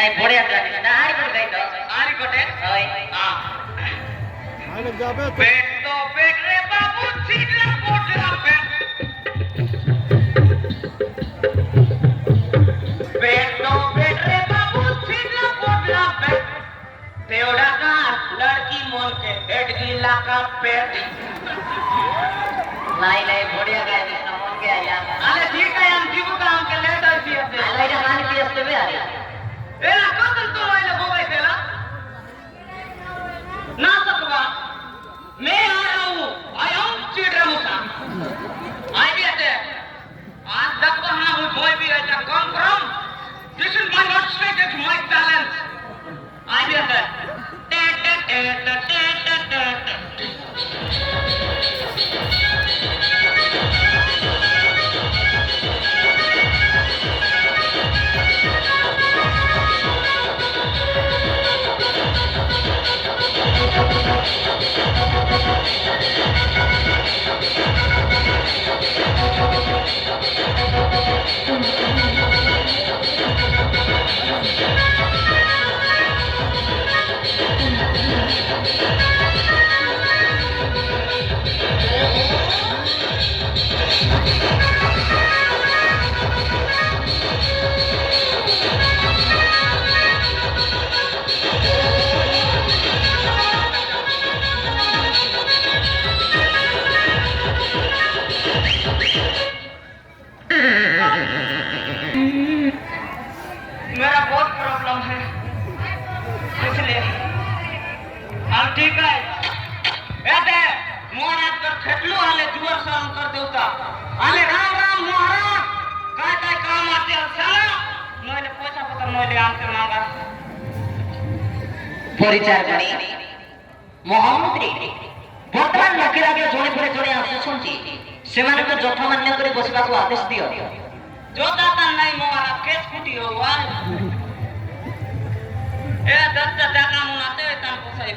ନାଇଁ ବଢିଆ ଜାଣିଛ ନା ଆରି ଗୋଟେ ଗାଇ ତ ଆରି ଗୋଟେ ହଇ आने जाबे तो पेट तो पेट रे बाबू छिटला पोटला पेट पेट तो पेट रे बाबू छिटला पोटला पेट तेवढा का लड़की मोन के हेड गिला का पेट नाही नाही बढिया गाय दिसना मन के आया अरे ठीक आहे हम जीव काम के लेट आसी असते आला इथे हानी की असते बे आली ए ना कतल तो आइले बोबाई देला ना सकवा मैं आ रहा हूँ आई एम चिड़रा मुसा आई भी आते आज तक तो हाँ हूँ कोई भी ऐसा कम करो this is my not straight it's my talent I भी आते टे टे टे टे टे टे मेरा बहुत प्रॉब्लम है इसलिए अब ठीक है ऐसे महाराज कर खेटलो आले जुवर सहन कर देवता आले राम राम महाराज काय काय काम आते साला नोले पैसा पत्र नोले आमते मांगा ପରିଚାରକଣୀ ମହାମନ୍ତ୍ରୀ ବର୍ତ୍ତମାନ ଲକ୍ଷ୍ୟ ଲାଗେ ଜଣେ ପରେ ଜଣେ ଆସୁଛନ୍ତି ସେମାନଙ୍କୁ ଯଥାମାନ୍ୟ କରି ବସିବାକୁ ଆଦେଶ ଦିଅ जो दाता नहीं महाराज केस फुटी हुआ ए दत्त दाता मुनाते तन को सही